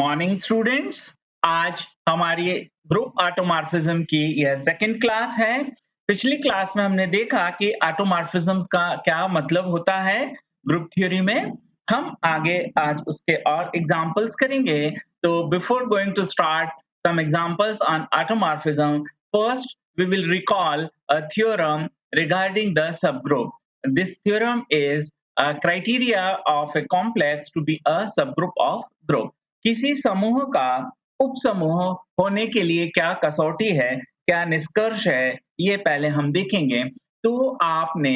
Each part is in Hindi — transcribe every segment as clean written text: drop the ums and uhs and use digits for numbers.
Morning students. आज हमारी ग्रुप ऑटोमॉर्फिज्म की यह सेकंड क्लास है। पिछली क्लास में हमने देखा कि ऑटोमॉर्फिज्म्स का क्या मतलब होता है ग्रुप थ्योरी में। हम आगे आज उसके और एग्जांपल्स करेंगे। तो before going to start some examples on automorphism, first we will recall a theorem regarding the subgroup. This theorem is a criteria of a complex to be a subgroup of group. किसी समूह का उपसमूह होने के लिए क्या कसौटी है, क्या निष्कर्ष है, ये पहले हम देखेंगे। तो आपने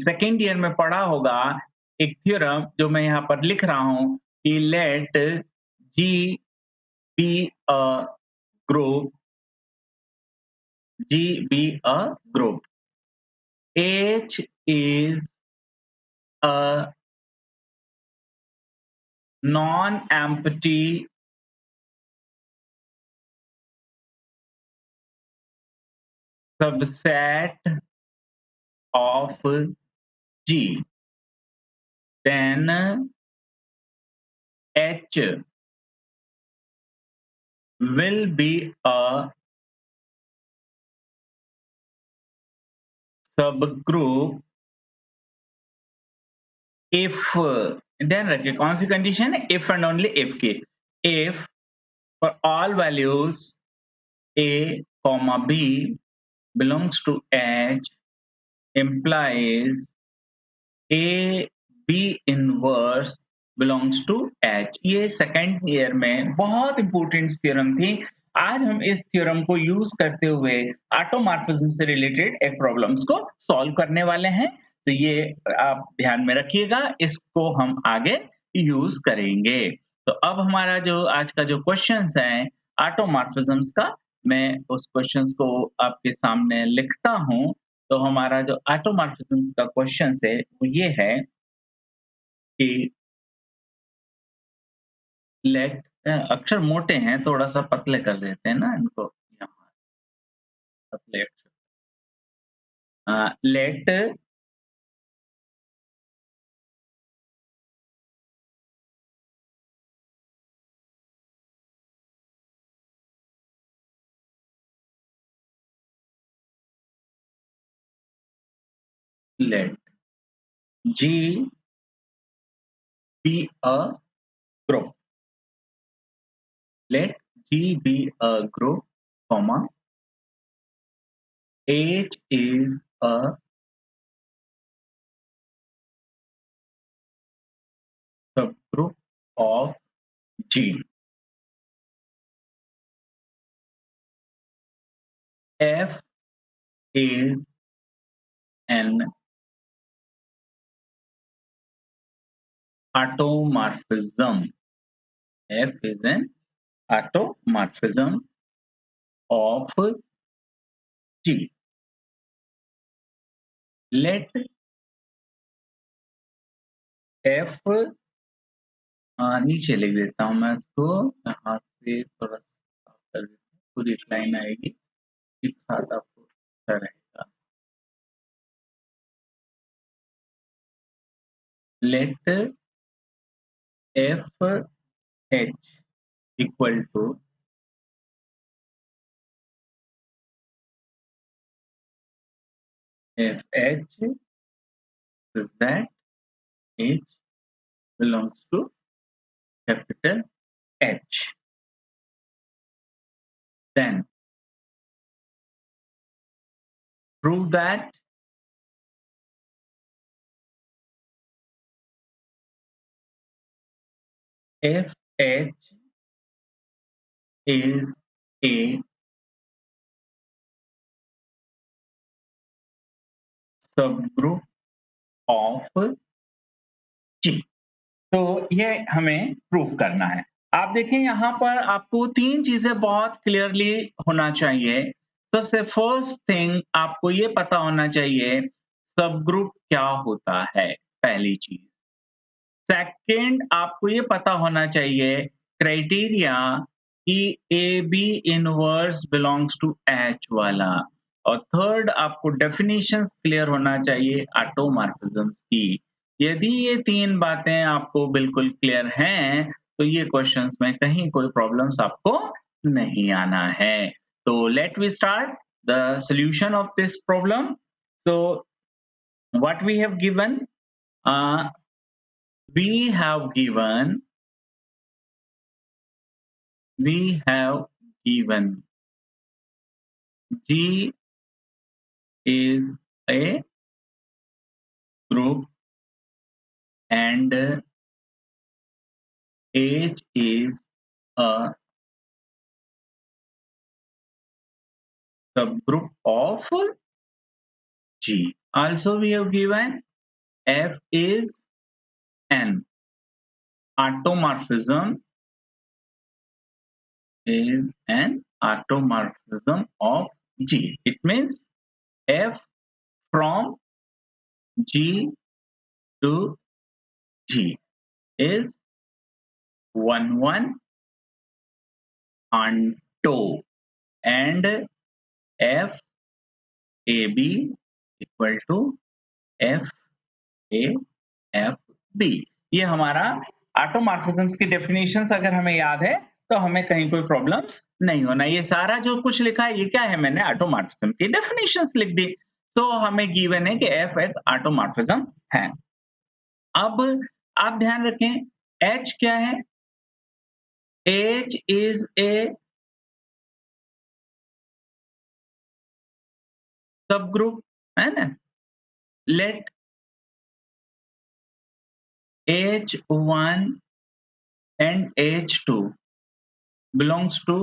सेकेंड ईयर में पढ़ा होगा एक थ्योरम जो मैं यहाँ पर लिख रहा हूँ कि let G be a group, G be a group, H is a non-empty subset of G, then H will be a subgroup if, then रखिए कौन सी कंडीशन है, if and only if की, if for all values a comma b belongs to H implies a b inverse belongs to H। ये सेकंड ईयर में बहुत इंपॉर्टेंट थ्योरम थी। आज हम इस थ्योरम को यूज करते हुए ऑटोमॉर्फिज्म से रिलेटेड एक प्रॉब्लम्स को सॉल्व करने वाले हैं। तो ये आप ध्यान में रखिएगा, इसको हम आगे यूज करेंगे। तो अब हमारा जो आज का जो क्वेश्चंस है ऑटोमॉर्फिज्म्स का, मैं उस क्वेश्चंस को आपके सामने लिखता हूं। तो हमारा जो ऑटोमॉर्फिज्म्स का क्वेश्चन है वो ये है कि लेट, अक्षर मोटे हैं, थोड़ा सा पतले कर देते हैं ना इनको, यहाँ पतले अक्षर। Let let G be a group, let G be a group, comma H is a subgroup of G, F is an automorphism, F is an automorphism of G. Let F, नीचे लिख देता हूँ मैं इसको, यहाँ से थोड़ा सा कर देता हूँ, पूरी लाइन आएगी, एक साथ आपको अच्छा रहेगा। Let F H equal to F H is that H belongs to capital H. Then prove that FH is a subgroup of G। तो ये हमें प्रूफ करना है। आप देखें यहाँ पर आपको तीन चीजें बहुत क्लियरली होना चाहिए। सबसे फर्स्ट थिंग आपको ये पता होना चाहिए सब ग्रुप क्या होता है, पहली चीज। सेकंड आपको ये पता होना चाहिए क्राइटेरिया कि A B inverse belongs to H वाला। और थर्ड आपको डेफिनेशंस क्लियर होना चाहिए ऑटोमॉर्फिज्म्स की। यदि ये 3 बातें आपको बिल्कुल क्लियर हैं, तो ये क्वेश्चंस में कहीं कोई प्रॉब्लम्स आपको नहीं आना है। तो let we start the solution of this problem. So what we have given, uh, we have given we have given G is a group and H is a subgroup of G. Also we have given F is an automorphism of G. It means F from G to G is 1 onto, and F A B equal to F A F B। ये हमारा ऑटोमॉर्फिज्म्स की डेफिनेशंस अगर हमें याद है तो हमें कहीं कोई प्रॉब्लम्स नहीं होना। ये सारा जो कुछ लिखा है ये क्या है, मैंने ऑटोमॉर्फिज्म की डेफिनेशंस लिख दी। तो हमें गिवन है कि F एक ऑटोमॉर्फिज्म है। अब आप ध्यान रखें H क्या है? H is a सबग्रुप, है ना? Let H1 and H2 belongs to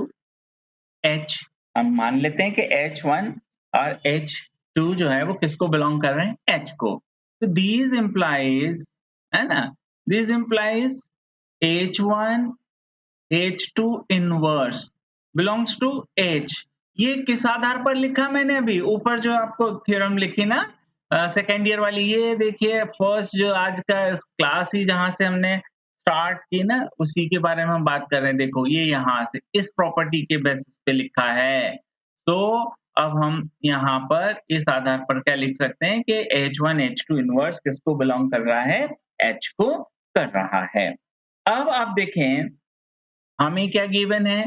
H। हम मान लेते हैं कि H1 और H2 जो है वो किसको बिलोंग कर रहे हैं? H को। तो these implies, है ना? This implies H1 H2 inverse belongs to H। ये किस आधार पर लिखा मैंने अभी? ऊपर जो आपको थ्योरम लिखी ना सेकंड ईयर वाली, ये देखिए फर्स्ट जो आज का क्लास ही जहाँ से हमने स्टार्ट की ना, उसी के बारे में हम बात कर रहे हैं। देखो ये यहाँ से इस प्रॉपर्टी के बेसिस पे लिखा है। तो अब हम यहाँ पर इस आधार पर क्या लिख सकते हैं कि H1 H2 इनवर्स किसको बिलोंग कर रहा है? H को कर रहा है। अब आप देखें हमें क्या गिवन है?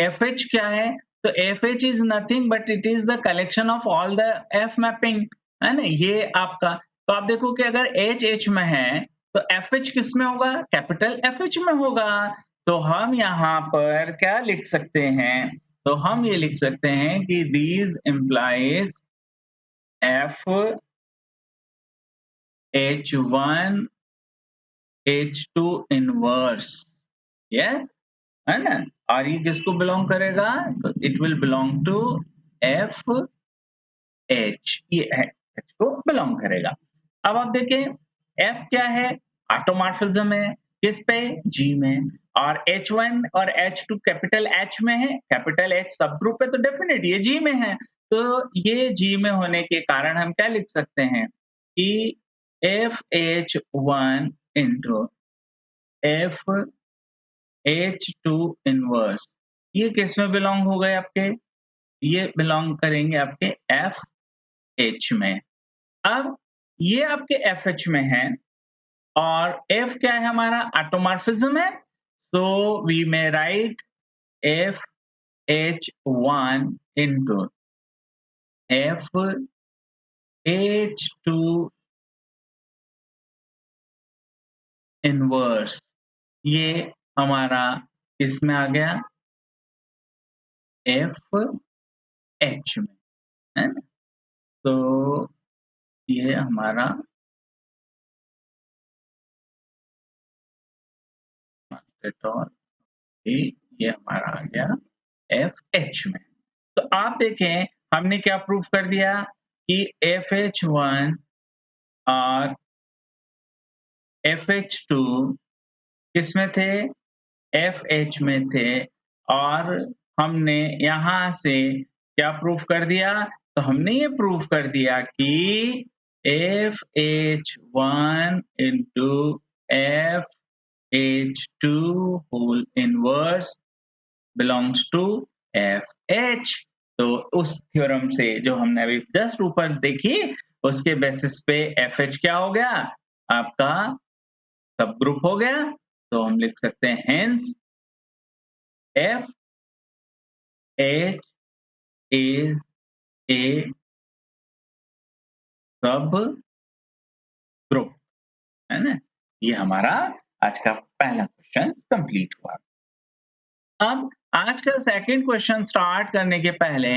FH क्या है? तो FH is nothing but it is the collection of all the F mapping, है ना? ये आपका, तो आप देखो कि अगर H में है तो FH किस में होगा? कैपिटल FH में होगा। तो हम यहाँ पर क्या लिख सकते हैं? तो हम ये लिख सकते हैं कि these implies F H1 H2 inverse, yes, है ना? और ये किसको बिलोंग करेगा? तो it will belong to F H, ये एच को बिलोंग करेगा। अब आप देखें एफ क्या है? ऑटोमॉर्फिज्म है। किस पे? जी में। और H1 और H2 कैपिटल H में है, कैपिटल H सब ग्रुप है तो डेफिनेट ये जी में है। तो ये जी में होने के कारण हम क्या लिख सकते हैं कि FH1 इंटू FH2 इनवर्स, ये किस में बिलोंग हो गए आपके? ये बिलोंग करेंगे आपके FH में। अब ये आपके FH में है और F क्या है हमारा? ऑटोमॉर्फिज्म है। So we may write FH1 into FH2 inverse. ये हमारा किसमें आ गया? FH में, है ना? तो ये हमारा ये हमारा आ गया FH में। तो आप देखें हमने क्या प्रूव कर दिया कि FH1 और FH2 किसमें थे? FH में थे। और हमने यहाँ से क्या प्रूफ कर दिया? तो हमने ये प्रूफ कर दिया कि FH1 into FH2 whole inverse belongs to FH। तो उस थ्योरम से जो हमने अभी जस्ट ऊपर देखी, उसके बेसिस पे FH क्या हो गया? आपका सब ग्रुप हो गया। तो हम लिख सकते हैं हेंस FH इज ए सब ग्रुप, है ना? ये हमारा आज का पहला क्वेश्चन कंप्लीट हुआ। अब आज का सेकंड क्वेश्चन स्टार्ट करने के पहले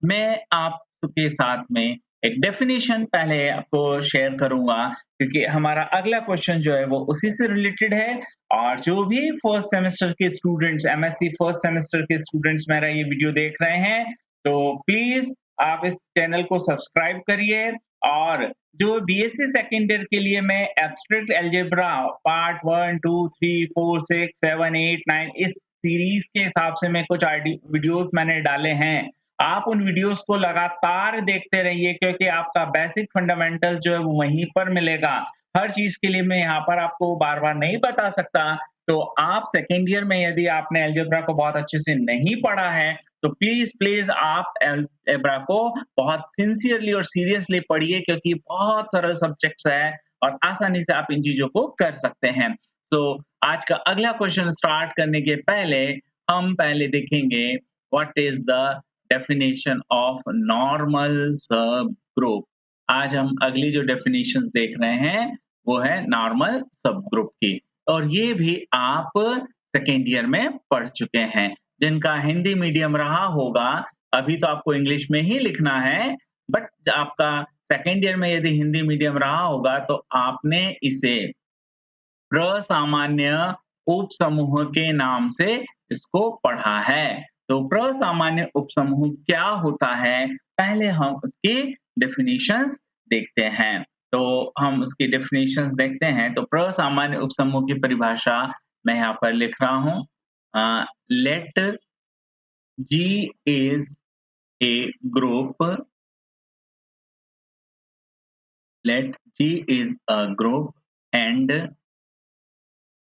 मैं आपके साथ में एक डेफिनेशन पहले आपको शेयर करूंगा, क्योंकि हमारा अगला क्वेश्चन जो है वो उसी से रिलेटेड है। और जो भी फर्स्ट सेमेस्टर के स्टूडेंट्स, एमएससी फर्स्ट सेमेस्टर के स्टूडेंट्स मेरा ये वीडियो देख रहे हैं, तो प्लीज आप इस चैनल को सब्सक्राइब करिए। और जो बीएससी सेकेंड ईयर के लिए मैं एब्स्ट्रैक्ट अलजेब्रा पार्ट 1 2 3 4 6 7 8 9 इस सीरीज के हिसाब से मैं कुछ वीडियोस मैंने डाले हैं। आप उन वीडियोस को लगातार देखते रहिए, क्योंकि आपका बेसिक फंडामेंटल जो है वो वहीं पर मिलेगा। हर चीज के लिए मैं यहाँ पर आपको बार बार नहीं बता सकता। तो आप सेकेंड ईयर में यदि आपने अलजेब्रा को बहुत अच्छे से नहीं पढ़ा है, तो प्लीज प्लीज आप अलजेब्रा को बहुत सिंसियरली और सीरियसली पढ़िए, क्योंकि बहुत सरल सब्जेक्ट्स है और आसानी से आप इन चीजों को कर सकते हैं। तो आज का अगला क्वेश्चन स्टार्ट करने के पहले हम पहले देखेंगे what is the definition of normal सब ग्रुप। आज हम अगली जो डेफिनेशंस देख रहे हैं वो है नॉर्मल सब ग्रुप की, और ये भी आप सेकेंड ईयर में पढ़ चुके हैं। जिनका हिंदी मीडियम रहा होगा, अभी तो आपको इंग्लिश में ही लिखना है, बट आपका सेकेंड ईयर में यदि हिंदी मीडियम रहा होगा तो आपने इसे प्रसामान्य उपसमूह के नाम से इसको पढ़ा है। तो प्रसामान्य उपसमूह क्या होता है, पहले हम उसकी डेफिनेशंस देखते हैं। तो हम उसकी डेफिनेशंस देखते हैं। तो प्रसामान्य उपसमूह की परिभाषा मैं यहाँ पर लिख रहा हूँ। Let G is a group, let G is a group and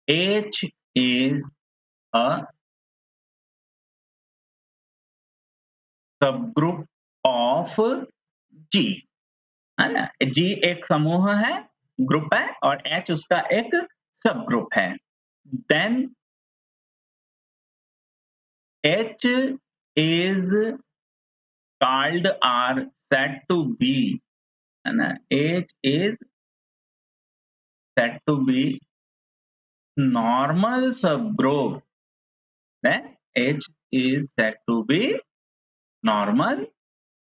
H is a subgroup of G, है ना? G एक समूह है, ग्रुप है, और H उसका एक सब ग्रुप है। Then H is called or said to be, है ना? H is said to be normal subgroup, then H is said to be normal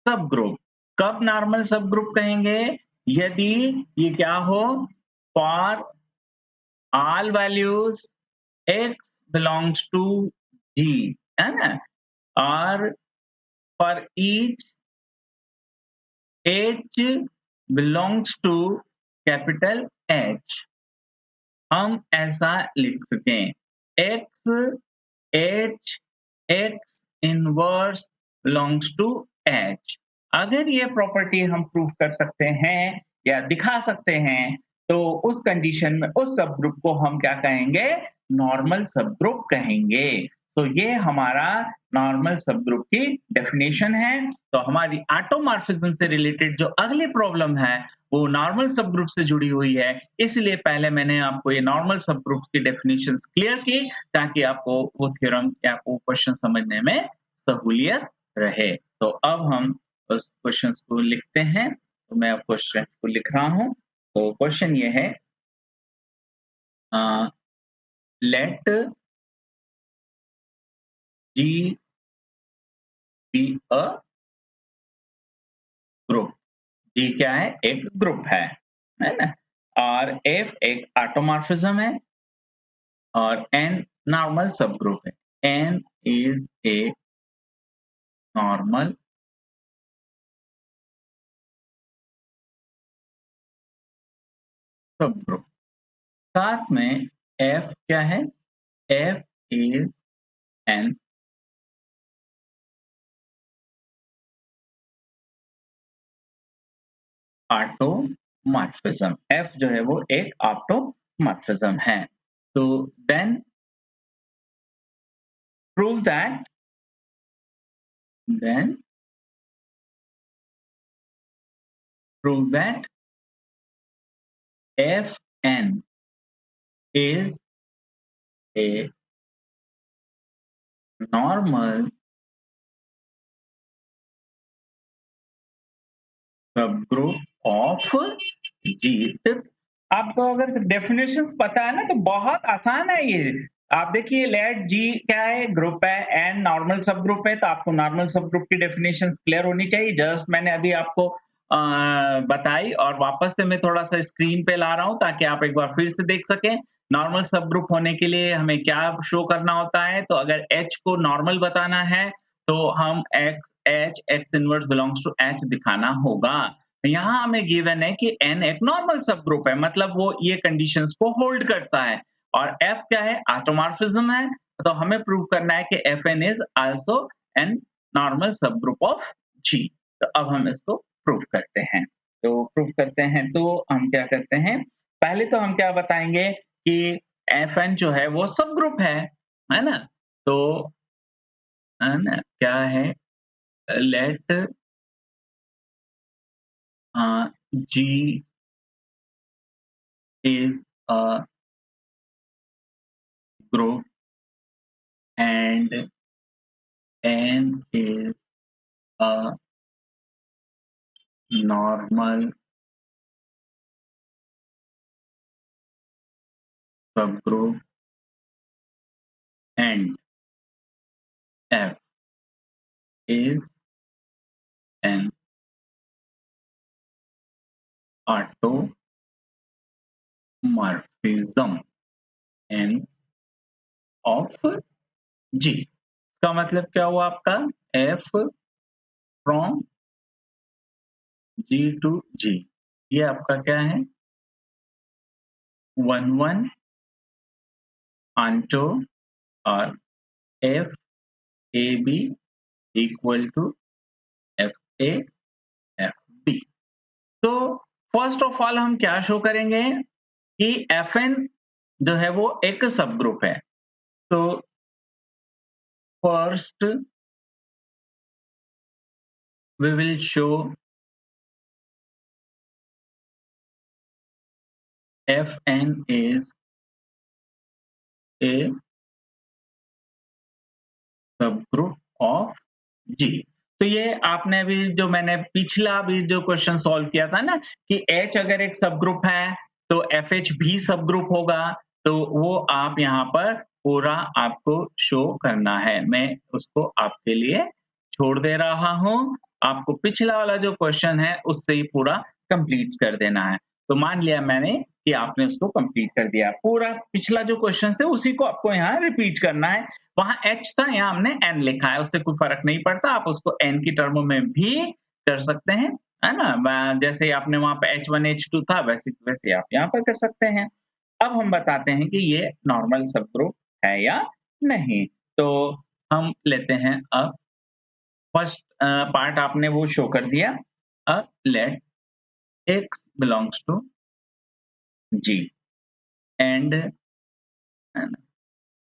subgroup। कब नॉर्मल सब ग्रुप कहेंगे? यदि ये क्या हो, for all values x belongs to G, है ना? और for each H belongs to capital H, हम ऐसा लिख सकें x H x inverse belongs to H। अगर ये प्रॉपर्टी हम प्रूव कर सकते हैं या दिखा सकते हैं, तो उस कंडीशन में उस सब ग्रुप को हम क्या कहेंगे? नॉर्मल सब ग्रुप कहेंगे। तो ये हमारा नॉर्मल सब ग्रुप की डेफिनेशन है। तो हमारी ऑटोमॉर्फिज्म से रिलेटेड जो अगली प्रॉब्लम है वो नॉर्मल सब ग्रुप से जुड़ी हुई है। इसलिए पहले मैंने आपको ये नॉर्मल सब ग्रुप की डेफिनेशंस क्लियर की, ताकि आपको वो थ्योरम या वो क्वेश्चन समझने में सहूलियत रहे। तो अब हम उस क्वेश्चंस को लिखते हैं। तो मैं अब क्वेश्चन को लिख रहा हूँ। तो क्वेश्चन ये है, let G be a group. G क्या है? एक ग्रुप है ना? और F एक ऑटोमॉर्फिज्म है और N नॉर्मल सब ग्रुप है। N is a normal subgroup. साथ में F क्या है? F is an automorphism. F जो है वो एक ऑटोमॉर्फिज्म है। तो then prove that then prove that Fn is a normal subgroup of G। तो आपको अगर डेफिनेशंस पता है ना तो बहुत आसान है ये। आप देखिए लेट G क्या है, ग्रुप है, एन नॉर्मल सब ग्रुप है, तो आपको नॉर्मल सब ग्रुप की डेफिनेशंस क्लियर होनी चाहिए। जस्ट मैंने अभी आपको बताई और वापस से मैं थोड़ा-सा स्क्रीन पे ला रहा हूँ ताकि आप एक बार फिर से देख सकें। नॉर्मल सब ग्रुप होने के लिए हमें क्या शो करना होता है, तो अगर H को नॉर्मल बताना है तो हम X inverse belongs to H दिखाना होगा। यहाँ हमें गिवन है कि N एक नॉर्मल सब ग्रुप है, मतलब वो ये कंडीशंस को होल्ड करता है। और F क्या है, ऑटोमॉर्फिज्म है, तो हमें प्रूव करना है कि Fn is also an normal सब ग्रुप ऑफ G। तो अब हम इसको प्रूव करते हैं। तो प्रूव करते हैं तो हम क्या करते हैं, पहले तो हम क्या बताएंगे कि Fn जो है वो सब ग्रुप है ना? तो है ना, क्या है, let G is a group and N is a normal subgroup and F is an automorphism N of G। इसका मतलब क्या हुआ आपका, F from G to G, ये आपका क्या है, 1 1 onto और F A B equal to F A F B। तो फर्स्ट ऑफ ऑल हम क्या शो करेंगे कि Fn जो है वो एक सब ग्रुप है। तो first we will show Fn is a subgroup of G। तो ये आपने अभी जो मैंने पिछला भी जो क्वेश्चन सॉल्व किया था ना कि H अगर एक सब ग्रुप है तो FH भी सब ग्रुप होगा, तो वो आप यहाँ पर पूरा आपको शो करना है। मैं उसको आपके लिए छोड़ दे रहा हूँ। आपको पिछला वाला जो क्वेश्चन है उससे ही पूरा कंप्लीट कर देना है। तो मान लिया मैंने कि आपने उसको कंप्लीट कर दिया। पूरा पिछला जो क्वेश्चन है उसी को आपको यहाँ रिपीट करना है। वहाँ H था, यहाँ हमने N लिखा है, उससे कोई फ़र्क नहीं पड़ता। आप उसको N की टर्मों में भी कर सकते हैं, है ना? जैसे आपने वहाँ पे H1 H2 था वैसे आप यहाँ पर कर सकते हैं। अब हम बताते हैं कि ये नॉर्मल सबग्रुप है या नहीं। तो हम लेते हैं अब फर्स्ट पार्ट आपने वो शो कर दिया। Let X belongs to G and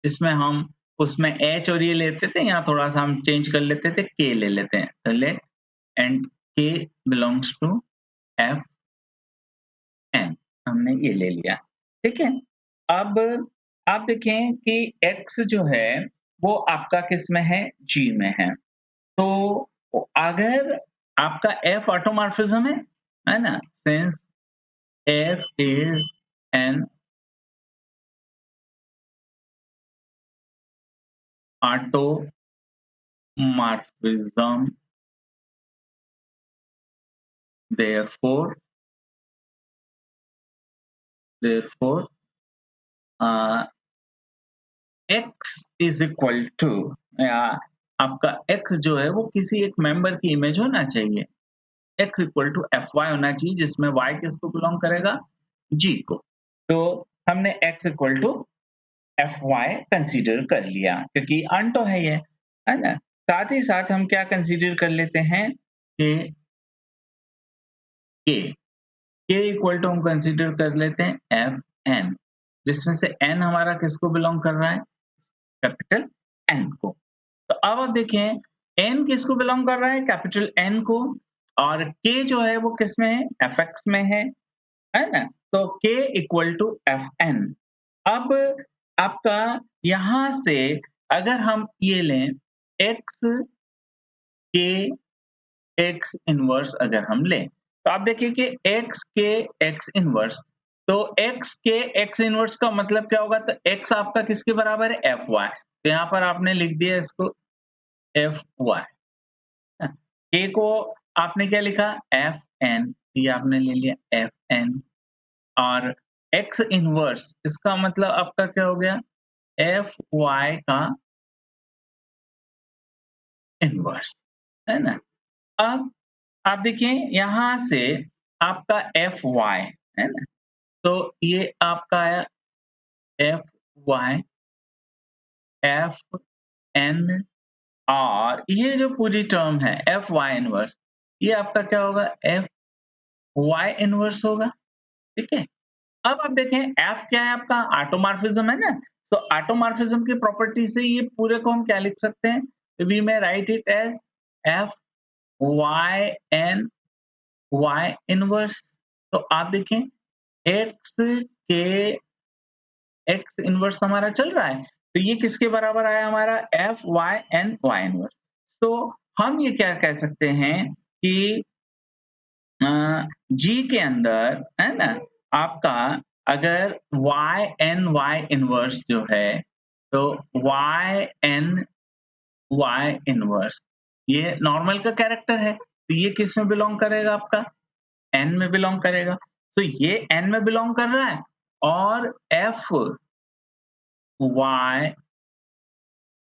इसमें हम उसमें H और ये लेते थे, यहाँ थोड़ा-सा हम चेंज कर लेते थे, K ले लेते हैं। तो let and K belongs to F N, हमने ये ले लिया, ठीक है? अब आप देखें कि X जो है वो आपका किस में है? G में है। तो अगर आपका F ऑटोमॉर्फिज्म है ना? Since F is an automorphism, therefore therefore x is equal to आपका x जो है वो किसी एक मेंबर की इमेज होना चाहिए। x equal to F Y होना चाहिए जिसमें y किसको बिलोंग करेगा, g को। तो हमने x equal to F Y consider कर लिया क्योंकि अंटो है ये, है ना? साथ ही साथ हम क्या कंसिडर कर लेते हैं कि k k इक्वल टू हम कंसिडर कर लेते हैं एफ एन, जिसमें से n हमारा किसको बिलोंग कर रहा है, कैपिटल N को। तो अब आप देखें एन किसको बिलोंग कर रहा है? कैपिटल एन को। और के जो है वो किस में है? एफएक्स में है ना? तो के इक्वल टू एफ एन। अब आपका यहां से अगर हम ये लें एक्स के एक्स इनवर्स अगर हम लें, तो आप देखिए कि एक्स के एक्स इनवर्स, तो एक्स के एक्स इनवर्स का मतलब क्या होगा? तो एक्स आपका किसके बराबर है? F Y. तो यहाँ पर आपने लिख दिया इसको एफ वाई। के को आपने क्या लिखा? F N. ये आपने ले लिया एफ एन। और एक्स इनवर्स इसका मतलब आपका क्या हो गया? एफ वाई का इनवर्स, है ना? अब आप देखिए यहाँ से आपका एफ वाई, है ना? तो ये आपका आया एफ वाई एफ एन, और ये जो पूरी टर्म है एफ वाई इनवर्स, ये आपका क्या होगा? एफ वाई इनवर्स होगा। ठीक है। अब आप देखें एफ क्या है? आपका ऑटोमॉर्फिज्म है ना? तो ऑटोमॉर्फिज्म की प्रॉपर्टी से ये पूरे को हम क्या लिख सकते हैं? We may write it as F Y N Y inverse. तो आप देखें एक्स के एक्स इनवर्स हमारा चल रहा है, तो ये किसके बराबर आया हमारा? F Y N Y inverse. तो हम ये क्या कह सकते हैं कि जी के अंदर, है ना, आपका अगर वाई एन वाई इनवर्स जो है, तो वाई एन वाई इनवर्स ये नॉर्मल का कैरेक्टर है, तो ये किस में बिलोंग करेगा? आपका एन में बिलोंग करेगा। तो ये एन में बिलोंग कर रहा है, और F Y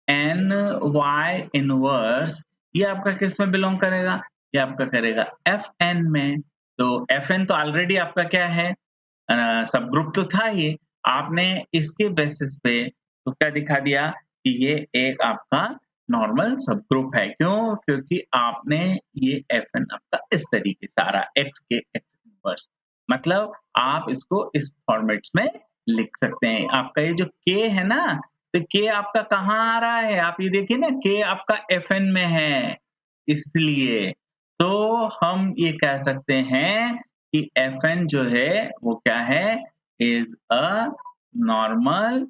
N Y inverse ये आपका किस में बिलोंग करेगा? ये आपका करेगा एफ एन में। तो एफ एन तो ऑलरेडी आपका क्या है? सब ग्रुप तो था ही। आपने इसके बेसिस पे तो क्या दिखा दिया कि ये एक आपका नॉर्मल सब ग्रुप है। क्यों? क्योंकि आपने ये एफ एन आपका इस तरीके से आ रहा एक्स के एक्स इनवर्स, मतलब आप इसको इस फॉर्मेट्स में लिख सकते हैं। आपका ये जो के है ना, तो के आपका कहाँ आ रहा है? आप ये देखिए ना, के आपका एफएन में है, इसलिए तो हम ये कह सकते हैं कि एफएन जो है वो क्या है? Is a normal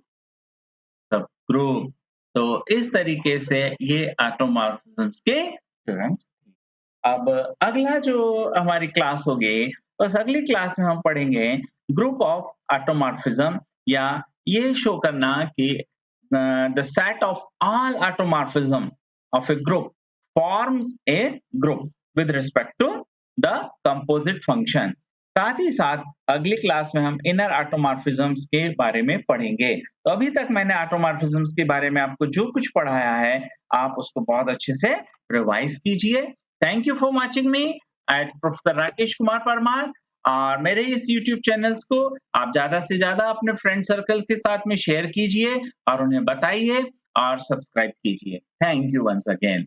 subgroup. तो इस तरीके से ये ऑटोमॉर्फिज्म्स के थ्योरम्स। अब अगला जो हमारी क्लास होगी, उस अगली क्लास में हम पढ़ेंगे ग्रुप ऑफ ऑटोमॉर्फिज्म, या ये शो करना कि the set of all automorphism of a group forms a group with respect to the composite function. साथ ही साथ अगली क्लास में हम इनर ऑटोमॉर्फिज्म्स के बारे में पढ़ेंगे। तो अभी तक मैंने ऑटोमॉर्फिज्म्स के बारे में आपको जो कुछ पढ़ाया है, आप उसको बहुत अच्छे से रिवाइज कीजिए। Thank you for watching me at professor Rakesh Kumar Parmar. और मेरे इस YouTube चैनल्स को आप ज्यादा से ज्यादा अपने फ्रेंड सर्कल के साथ में शेयर कीजिए और उन्हें बताइए और सब्सक्राइब कीजिए। Thank you once again.